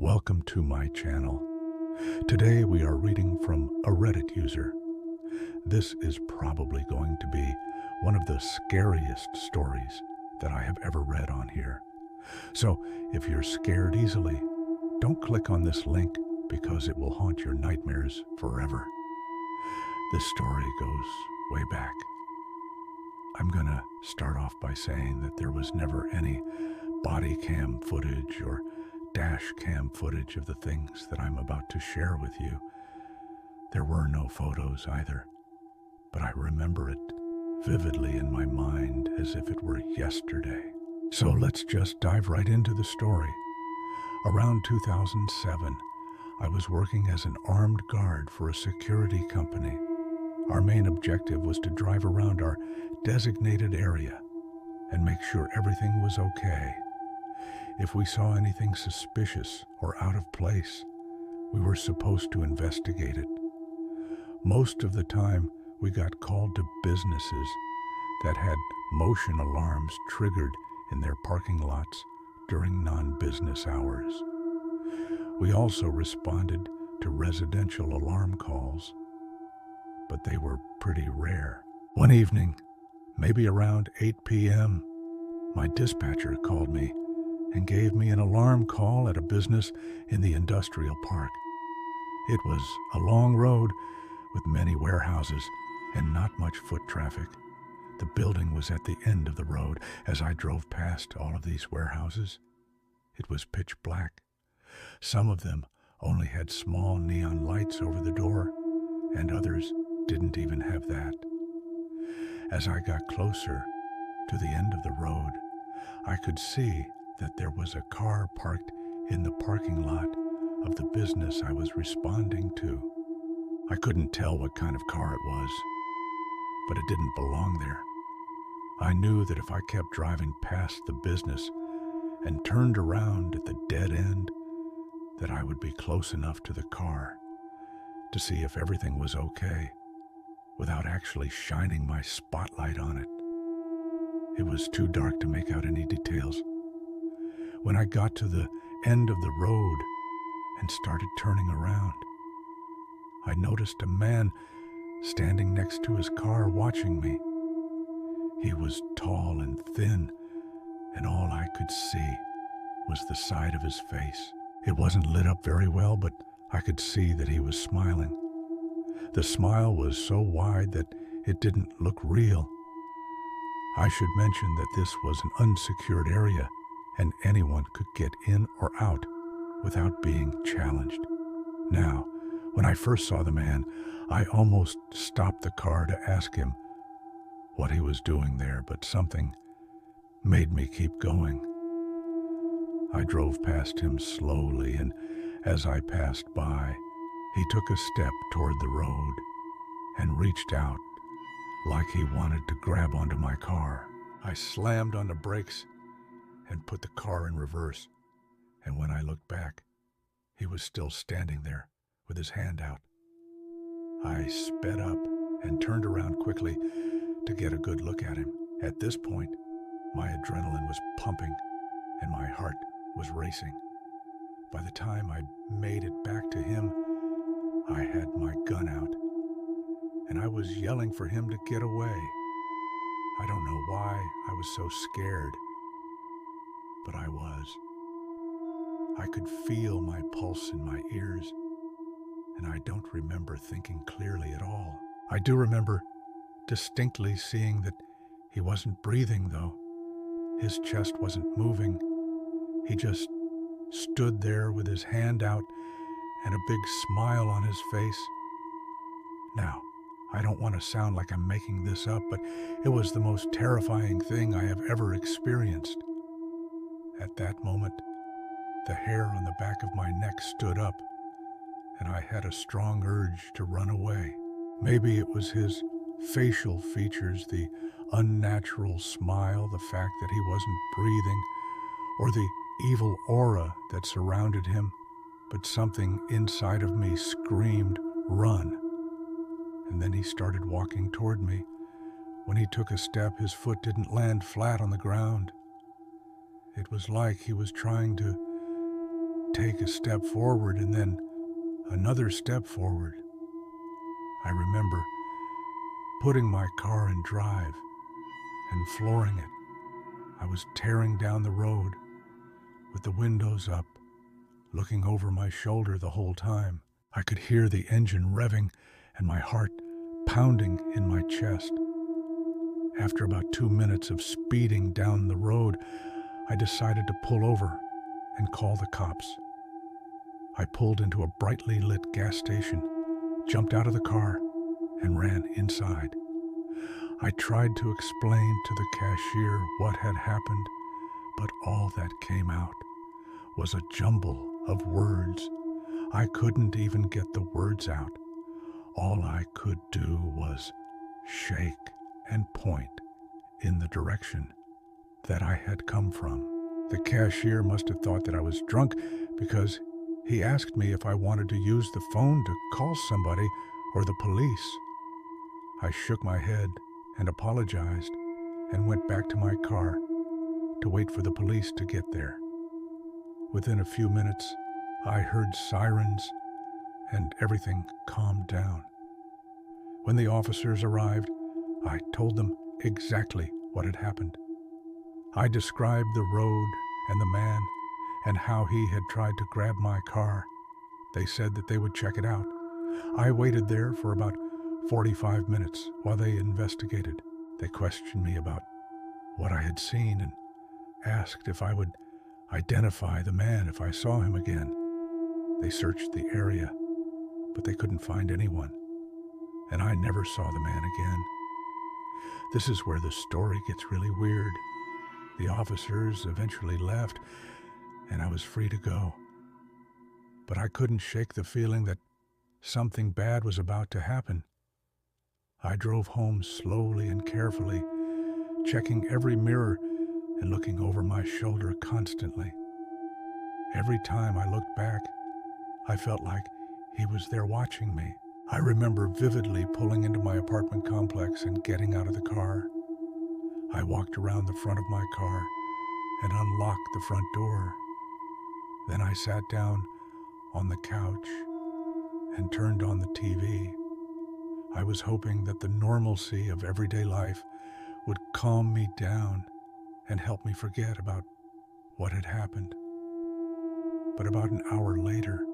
Welcome to my channel. Today we are reading from a Reddit user. This is probably going to be one of the scariest stories that I have ever read on here. So if you're scared easily, don't click on this link because it will haunt your nightmares forever. This story goes way back. I'm gonna start off by saying that there was never any body cam footage or dash cam footage of the things that I'm about to share with you. There were no photos either, but I remember it vividly in my mind as if it were yesterday. So let's just dive right into the story. Around 2007, I was working as an armed guard for a security company. Our main objective was to drive around our designated area and make sure everything was okay. If we saw anything suspicious or out of place, we were supposed to investigate it. Most of the time, we got called to businesses that had motion alarms triggered in their parking lots during non-business hours. We also responded to residential alarm calls, but they were pretty rare. One evening, maybe around 8 p.m., my dispatcher called me and gave me an alarm call at a business in the industrial park. It was a long road with many warehouses and not much foot traffic. The building was at the end of the road. As I drove past all of these warehouses, it was pitch black. Some of them only had small neon lights over the door, and others didn't even have that. As I got closer to the end of the road, I could see that there was a car parked in the parking lot of the business I was responding to. I couldn't tell what kind of car it was, but it didn't belong there. I knew that if I kept driving past the business and turned around at the dead end, that I would be close enough to the car to see if everything was okay without actually shining my spotlight on it. It was too dark to make out any details. When I got to the end of the road and started turning around, I noticed a man standing next to his car watching me. He was tall and thin, and all I could see was the side of his face. It wasn't lit up very well, but I could see that he was smiling. The smile was so wide that it didn't look real. I should mention that this was an unsecured area, and anyone could get in or out without being challenged. Now, when I first saw the man, I almost stopped the car to ask him what he was doing there, but something made me keep going. I drove past him slowly, and as I passed by, he took a step toward the road and reached out like he wanted to grab onto my car. I slammed on the brakes and put the car in reverse, and when I looked back, he was still standing there with his hand out. I sped up and turned around quickly to get a good look at him. At this point, my adrenaline was pumping and my heart was racing. By the time I made it back to him, I had my gun out, and I was yelling for him to get away. I don't know why I was so scared, but I was. I could feel my pulse in my ears, and I don't remember thinking clearly at all. I do remember distinctly seeing that he wasn't breathing, though. His chest wasn't moving. He just stood there with his hand out and a big smile on his face. Now, I don't want to sound like I'm making this up, but it was the most terrifying thing I have ever experienced. At that moment, the hair on the back of my neck stood up, and I had a strong urge to run away. Maybe it was his facial features, the unnatural smile, the fact that he wasn't breathing, or the evil aura that surrounded him, but something inside of me screamed, "Run!" And then he started walking toward me. When he took a step, his foot didn't land flat on the ground. It was like he was trying to take a step forward and then another step forward. I remember putting my car in drive and flooring it. I was tearing down the road with the windows up, looking over my shoulder the whole time. I could hear the engine revving and my heart pounding in my chest. After about 2 minutes of speeding down the road, I decided to pull over and call the cops. I pulled into a brightly lit gas station, jumped out of the car, and ran inside. I tried to explain to the cashier what had happened, but all that came out was a jumble of words. I couldn't even get the words out. All I could do was shake and point in the direction that I had come from. The cashier must have thought that I was drunk because he asked me if I wanted to use the phone to call somebody or the police. I shook my head and apologized and went back to my car to wait for the police to get there. Within a few minutes, I heard sirens and everything calmed down. When the officers arrived, I told them exactly what had happened. I described the road and the man and how he had tried to grab my car. They said that they would check it out. I waited there for about 45 minutes while they investigated. They questioned me about what I had seen and asked if I would identify the man if I saw him again. They searched the area, but they couldn't find anyone, and I never saw the man again. This is where the story gets really weird. The officers eventually left, and I was free to go. But I couldn't shake the feeling that something bad was about to happen. I drove home slowly and carefully, checking every mirror and looking over my shoulder constantly. Every time I looked back, I felt like he was there watching me. I remember vividly pulling into my apartment complex and getting out of the car. I walked around the front of my car and unlocked the front door. Then I sat down on the couch and turned on the TV. I was hoping that the normalcy of everyday life would calm me down and help me forget about what had happened. But about an hour later,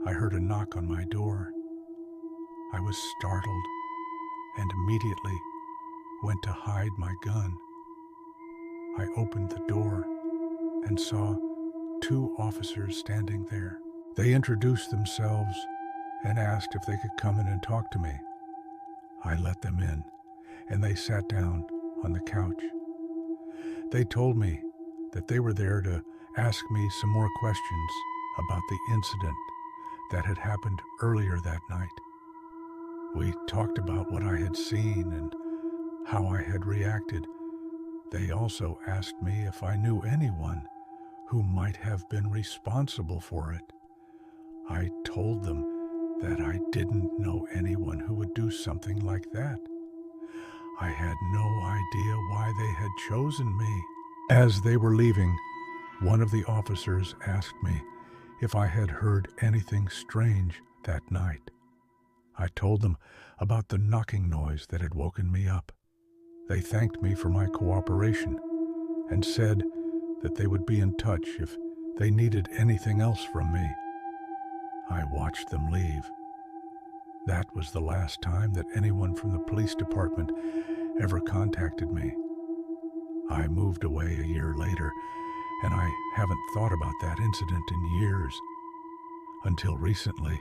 I heard a knock on my door. I was startled and immediately went to hide my gun. I opened the door and saw 2 officers standing there. They introduced themselves and asked if they could come in and talk to me. I let them in, and they sat down on the couch. They told me that they were there to ask me some more questions about the incident that had happened earlier that night. We talked about what I had seen and how I had reacted. They also asked me if I knew anyone who might have been responsible for it. I told them that I didn't know anyone who would do something like that. I had no idea why they had chosen me. As they were leaving, one of the officers asked me if I had heard anything strange that night. I told them about the knocking noise that had woken me up. They thanked me for my cooperation and said that they would be in touch if they needed anything else from me. I watched them leave. That was the last time that anyone from the police department ever contacted me. I moved away a year later, and I haven't thought about that incident in years. Until recently,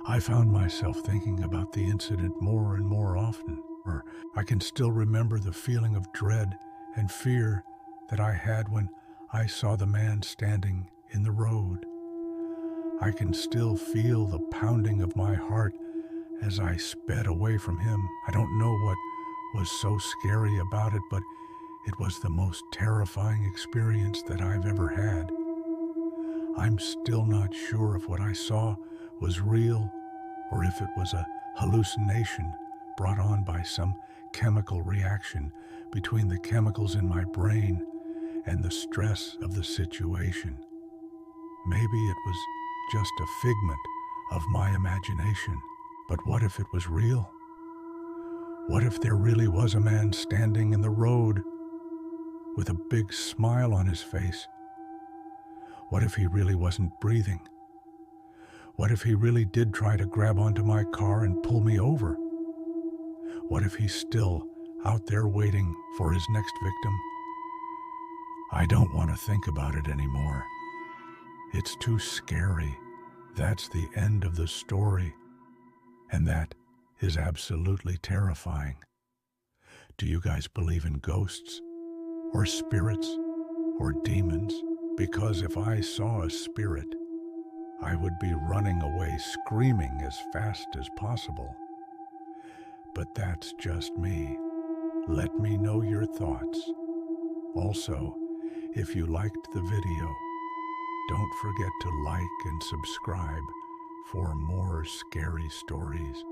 I found myself thinking about the incident more and more often. I can still remember the feeling of dread and fear that I had when I saw the man standing in the road. I can still feel the pounding of my heart as I sped away from him. I don't know what was so scary about it, but it was the most terrifying experience that I've ever had. I'm still not sure if what I saw was real or if it was a hallucination brought on by some chemical reaction between the chemicals in my brain and the stress of the situation. Maybe it was just a figment of my imagination. But what if it was real? What if there really was a man standing in the road with a big smile on his face? What if he really wasn't breathing? What if he really did try to grab onto my car and pull me over? What if he's still out there waiting for his next victim? I don't want to think about it anymore. It's too scary. That's the end of the story. And that is absolutely terrifying. Do you guys believe in ghosts? Or spirits? Or demons? Because if I saw a spirit, I would be running away screaming as fast as possible. But that's just me. Let me know your thoughts. Also, if you liked the video, don't forget to like and subscribe for more scary stories.